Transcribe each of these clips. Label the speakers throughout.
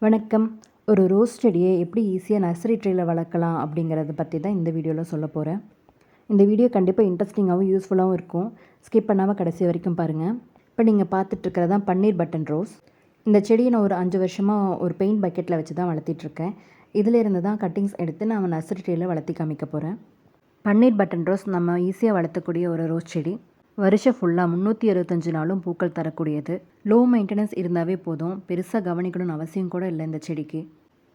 Speaker 1: வணக்கம். ஒரு ரோஸ் செடியை எப்படி ஈஸியாக நர்சரி ட்ரேல வளர்க்கலாம் அப்படிங்கிறத பற்றி தான் இந்த வீடியோவில் சொல்ல போகிறேன். இந்த வீடியோ கண்டிப்பாக இன்ட்ரெஸ்டிங்காகவும் யூஸ்ஃபுல்லாகவும் இருக்கும். ஸ்கிப் பண்ணாமல் கடைசி வரைக்கும் பாருங்கள். இப்போ நீங்கள் பார்த்துட்ருக்கிறது தான் பன்னீர் பட்டன் ரோஸ். இந்த செடியை நான் ஒரு 5 வருஷமாக ஒரு பெயிண்ட் பக்கெட்டில் வச்சு தான் வளர்த்திட்ருக்கேன். இதிலேருந்து தான் கட்டிங்ஸ் எடுத்து நான் நர்சரி ட்ரேல வளர்த்தி காமிக்க போகிறேன். பன்னீர் பட்டன் ரோஸ் நம்ம ஈஸியாக வளர்த்தக்கூடிய ஒரு ரோஸ் செடி. வருஷம் ஃபுல்லாக 365 நாளும் பூக்கள் தரக்கூடியது. லோ மெயின்டெனன்ஸ் இருந்தாவே போதும், பெருசாக கவனிக்கணும்னு அவசியம் கூட இல்லை இந்த செடிக்கு.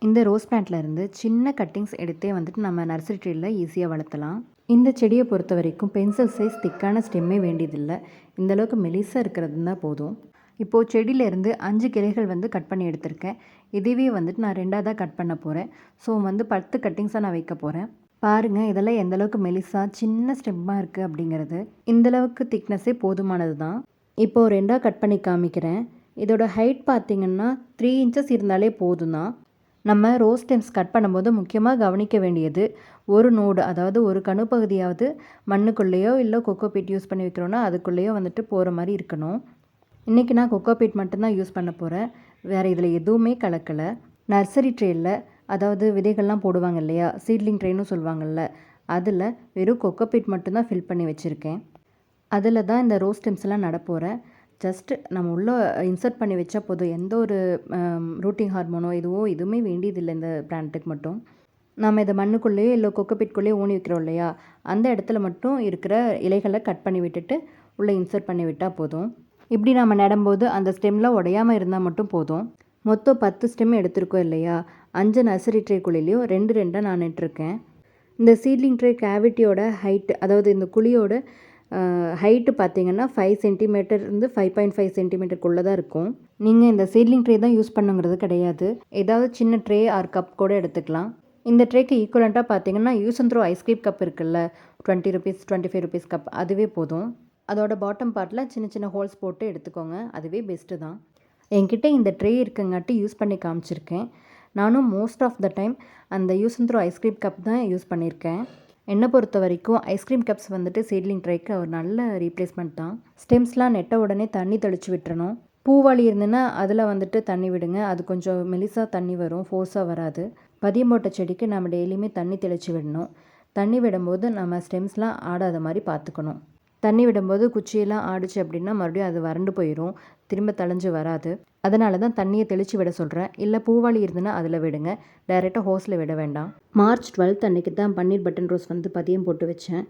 Speaker 1: இந்த ரோஸ் பிளான்ட்ல இருந்து சின்ன கட்டிங்ஸ் எடுத்தே நம்ம நர்சரி ட்ரேல ஈஸியாக வளர்த்தலாம். இந்த செடியை பொறுத்த வரைக்கும் பென்சில் சைஸ் திக்கான ஸ்டெம்மே வேண்டியதில்லை. இந்தளவுக்கு மெலிசாக இருக்கிறது தான் போதும். இப்போது செடியிலேருந்து 5 கிளைகள் கட் பண்ணி எடுத்திருக்கேன். இதுவே நான் 2ஆக கட் பண்ண போகிறேன். ஸோ 10 கட்டிங்ஸாக நான் வைக்க போகிறேன். பாருங்கள், இதெல்லாம் எந்தளவுக்கு மெலிசாக சின்ன ஸ்டெம்மாக இருக்குது அப்படிங்கிறது. இந்தளவுக்கு திக்னஸே போதுமானது தான். இப்போது 2ஆக கட் பண்ணி காமிக்கிறேன். இதோட ஹைட் பார்த்திங்கன்னா 3 இன்ச்சஸ் இருந்தாலே போதும் தான். நம்ம ரோஸ் ஸ்டெம்ஸ் கட் பண்ணும்போது முக்கியமாக கவனிக்க வேண்டியது, ஒரு நோடு, அதாவது ஒரு கணுப்பகுதியாவது மண்ணுக்குள்ளேயோ இல்லை கொக்கோபீட் யூஸ் பண்ணி வைக்கிறோன்னா அதுக்குள்ளேயோ போகிற மாதிரி இருக்கணும். இன்றைக்கி நான் கொக்கோபீட் மட்டும்தான் யூஸ் பண்ண போகிறேன். வேறு இதில் எதுவுமே கலக்கலை. நர்சரி ட்ரேயில், அதாவது விதைகள்லாம் போடுவாங்க இல்லையா, சீட்லிங் ட்ரெயின்னு சொல்லுவாங்கள்ல, அதில் வெறும் கொக்கோபீட் மட்டும்தான் ஃபில் பண்ணி வச்சுருக்கேன். அதில் தான் இந்த ரோஸ் ஸ்டெம்ஸ்லாம் நடப்போகிறேன். ஜஸ்ட்டு நம்ம உள்ளே இன்சர்ட் பண்ணி வச்சா போதும். எந்த ஒரு ரூட்டிங் ஹார்மோனோ எதுவுமே வேண்டியதில்லை இந்த பிளான்ட்டுக்கு மட்டும். நம்ம இதை மண்ணுக்குள்ளேயோ இல்லை கொக்கோபீட்குள்ளேயோ ஊனி வைக்கிறோம் இல்லையா, அந்த இடத்துல மட்டும் இருக்கிற இலைகளை கட் பண்ணி விட்டுட்டு உள்ளே இன்சர்ட் பண்ணி விட்டால் போதும். இப்படி நம்ம நடும்போது அந்த ஸ்டெம்லாம் உடையாமல் இருந்தால் மட்டும் போதும். மொத்தம் 10 ஸ்டெம் எடுத்திருக்கோம் இல்லையா, 5 நர்சரி ட்ரேக்குள்ளேயும் 2 நான் நட்டுருக்கேன். இந்த சீட்லிங் ட்ரே கேவிட்டியோட ஹைட்டு, அதாவது இந்த குழியோட ஹைட்டு பார்த்திங்கன்னா 5 சென்டிமீட்டர் இருந்து 5.5 சென்டிமீட்டருக்குள்ளே தான் இருக்கும். நீங்கள் இந்த சீட்லிங் ட்ரே தான் யூஸ் பண்ணுங்கிறது கிடையாது. ஏதாவது சின்ன ட்ரே ஆர் கப் கூட எடுத்துக்கலாம். இந்த ட்ரேக்கு ஈக்குவலண்ட்டாக பார்த்திங்கன்னா use and throw ice cream cup இருக்குல்ல, 20 ருபீஸ் 25 ருபீஸ் கப், அதுவே போதும். அதோட பாட்டம் பார்ட்டில் சின்ன சின்ன ஹோல்ஸ் போட்டு எடுத்துக்கோங்க, அதுவே பெஸ்ட்டு தான். என்கிட்ட இந்த ட்ரே இருக்குங்காட்டி யூஸ் பண்ணி காமிச்சிருக்கேன். நானும் மோஸ்ட் ஆஃப் த டைம் அந்த use and throw ice cream cup தான் யூஸ் பண்ணியிருக்கேன். என்னை பொறுத்த வரைக்கும் ஐஸ்கிரீம் கப்ஸ் சீட்லிங் ட்ரேக்கு ஒரு நல்ல ரீப்ளேஸ்மெண்ட் தான். ஸ்டெம்ஸ்லாம் நெட்ட உடனே தண்ணி தெளித்து விட்டுறணும். பூவாளி இருந்துன்னா அதில் தண்ணி விடுங்க. அது கொஞ்சம் மெலிசாக தண்ணி வரும், ஃபோர்ஸாக வராது. பதியம் போட்ட செடிக்கு நம்ம டெய்லியுமே தண்ணி தெளித்து விடணும். தண்ணி விடும்போது நம்ம ஸ்டெம்ஸ்லாம் ஆடாத மாதிரி பார்த்துக்கணும். தண்ணி விடும்போது குச்சியெல்லாம் ஆடிச்சு அப்படின்னா மறுபடியும் அது வறண்டு போயிடும், திரும்ப தளைஞ்சு வராது. அதனால தான் தண்ணியை தெளித்து விட சொல்கிறேன். இல்லை பூவாளி இருந்துன்னா அதில் விடுங்க, டைரெக்டாக ஹோஸில் விட வேண்டாம். மார்ச் 12 அன்றைக்கி தான் பன்னீர் பட்டன் ரோஸ் பதியம் போட்டு வச்சேன்.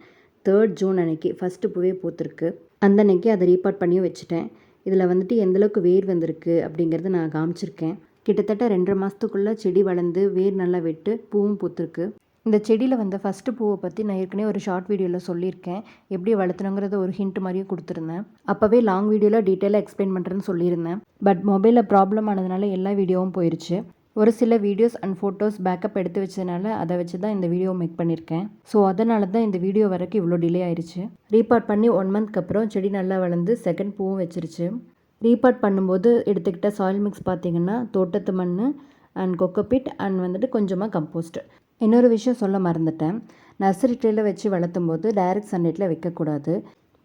Speaker 1: 3 ஜூன் அன்றைக்கி ஃபஸ்ட்டு பூவே பூத்துருக்கு. அந்த அன்றைக்கி அதை ரீபார்ட் பண்ணியும் வச்சுட்டேன். இதில் எந்தளவுக்கு வேர் வந்திருக்கு அப்படிங்கிறது நான் காமிச்சிருக்கேன். கிட்டத்தட்ட 2.5 மாதத்துக்குள்ளே செடி வளர்ந்து வேர் நல்லா விட்டு பூவும் பூத்துருக்கு. இந்த செடியில் ஃபஸ்ட்டு பூவை பற்றி நான் ஏற்கனவே ஒரு ஷார்ட் வீடியோவில் சொல்லியிருக்கேன். எப்படி வளர்த்தணுங்கிறத ஒரு ஹிண்ட் மாதிரியே கொடுத்துருந்தேன். அப்போவே லாங் வீடியோவில் டீட்டெயிலாக எக்ஸ்பிளைன் பண்ணுறேன்னு சொல்லியிருந்தேன். பட் மொபைலில் ப்ராப்ளம் ஆனதுனால எல்லா வீடியோவும் போயிடுச்சு. ஒரு சில வீடியோஸ் அண்ட் ஃபோட்டோஸ் பேக்கப் எடுத்து வச்சதுனால அதை வச்சு தான் இந்த வீடியோ மேக் பண்ணியிருக்கேன். ஸோ அதனால தான் இந்த வீடியோ வரைக்கும் இவ்வளோ டிலே ஆயிடுச்சு. ரீபார்ட் பண்ணி 1 மந்த்க்கு அப்புறம் செடி நல்லா வளர்ந்து செகண்ட் பூவும் வச்சிருச்சு. ரீபார்ட் பண்ணும்போது எடுத்துக்கிட்ட சாயில் மிக்ஸ் பார்த்திங்கன்னா தோட்டத்து மண் அண்ட் கொக்கோபீட் அண்ட் கொஞ்சமாக கம்போஸ்ட். இன்னொரு விஷயம் சொல்ல மறந்துட்டேன். நர்சரி ட்ரேல வச்சு வளர்த்தும் போது டைரக்ட் சன்லைட்டில் வைக்கக்கூடாது.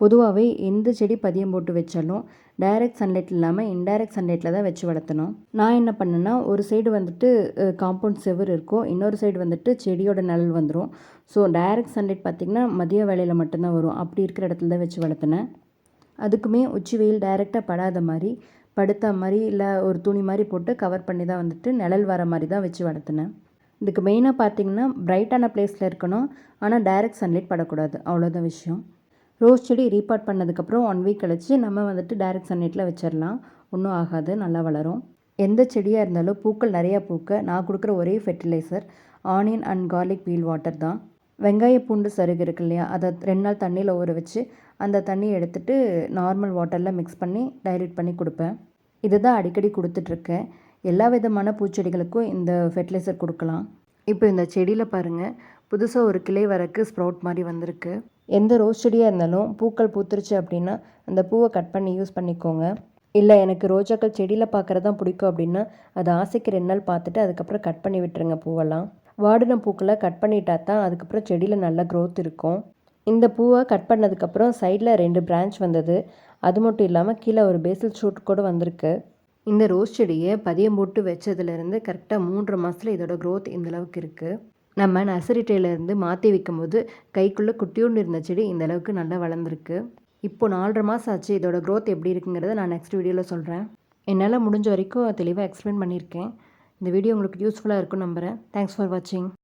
Speaker 1: பொதுவாகவே எந்த செடி பதியம் போட்டு வச்சாலும் டைரக்ட் சன்லைட் இல்லாமல் இன்டைரக்ட் சன்லைட்டில் தான் வச்சு வளர்த்தணும். நான் என்ன பண்ணேன்னா, ஒரு சைடு காம்பவுண்ட் செவர் இருக்கும், இன்னொரு சைடு செடியோட நிழல் வந்துடும். ஸோ டைரக்ட் சன்லைட் பார்த்திங்கன்னா மதிய வேளையில் மட்டும்தான் வரும். அப்படி இருக்கிற இடத்துல தான் வச்சு வளர்த்தினேன். அதுக்குமே உச்சி வெயில் டைரெக்டாக படாத மாதிரி, படுத்த மாதிரி இல்லை ஒரு துணி மாதிரி போட்டு கவர் பண்ணி தான் நிழல் வர மாதிரி தான் வச்சு வளர்த்தினேன். இதுக்கு மெயினாக பார்த்திங்கன்னா பிரைட்டான பிளேஸில் இருக்கணும், ஆனால் டைரக்ட் சன்லைட் படக்கூடாது, அவ்வளோதான் விஷயம். ரோஸ் செடி ரீபார்ட் பண்ணதுக்கப்புறம் 1 வீக் கழிச்சு நம்ம டைரக்ட் சன்லைட்டில் வச்சிடலாம். ஒன்றும் ஆகாது, நல்லா வளரும். எந்த செடியாக இருந்தாலும் பூக்கள் நிறையா பூக்க நான் கொடுக்குற ஒரே fertiliser onion and garlic peel water தான். வெங்காய பூண்டு சருகு இருக்கு இல்லையா, அதை 2 நாள் தண்ணியில் ஊற வச்சு அந்த தண்ணியை எடுத்துகிட்டு நார்மல் வாட்டரில் மிக்ஸ் பண்ணி டைல்யூட் பண்ணி கொடுப்பேன். இது தான் அடிக்கடி கொடுத்துட்ருக்கேன். எல்லா விதமான பூச்செடிகளுக்கும் இந்த ஃபெர்டிலைசர் கொடுக்கலாம். இப்போ இந்த செடியில் பாருங்கள், புதுசாக ஒரு கிளை வரக்கு ஸ்ப்ரவுட் மாதிரி வந்திருக்கு. எந்த ரோஸ் செடியாக இருந்தாலும் பூக்கள் பூத்துருச்சு அப்படின்னா அந்த பூவை கட் பண்ணி யூஸ் பண்ணிக்கோங்க. இல்லை எனக்கு ரோஜாக்கள் செடியில் பார்க்குறது தான் பிடிக்கும் அப்படின்னா அது ஆசைக்கு 2 நாள் பார்த்துட்டு அதுக்கப்புறம் கட் பண்ணி விட்டுருங்க பூவெல்லாம். வாடின பூக்களை கட் பண்ணிட்டா தான் அதுக்கப்புறம் செடியில் நல்ல க்ரோத் இருக்கும். இந்த பூவை கட் பண்ணதுக்கப்புறம் சைடில் 2 பிரான்ச் வந்தது. அது மட்டும் இல்லாமல் கீழே ஒரு பேசில் ஷூட் கூட வந்திருக்கு. இந்த ரோஸ் செடியை பதியம் போட்டு வச்சதுலேருந்து கரெக்டாக 3 மாதத்தில் இதோட க்ரோத் இந்த அளவுக்கு இருக்குது. நம்ம நர்சரி ட்ரேலேருந்து மாற்றி வைக்கும்போது கைக்குள்ளே குட்டியோண்டு இருந்த செடி இந்த அளவுக்கு நல்லா வளர்ந்துருக்கு. இப்போ 4.5 மாதம் ஆச்சு. இதோட க்ரோத் எப்படி இருக்குங்கிறத நான் நெக்ஸ்ட் வீடியோவில் சொல்கிறேன். என்னால் முடிஞ்ச வரைக்கும் தெளிவாக எக்ஸ்பிளைன் பண்ணியிருக்கேன். இந்த வீடியோ உங்களுக்கு யூஸ்ஃபுல்லாக இருக்கும்னு நம்புகிறேன். தேங்க்ஸ் ஃபார் வாட்சிங்.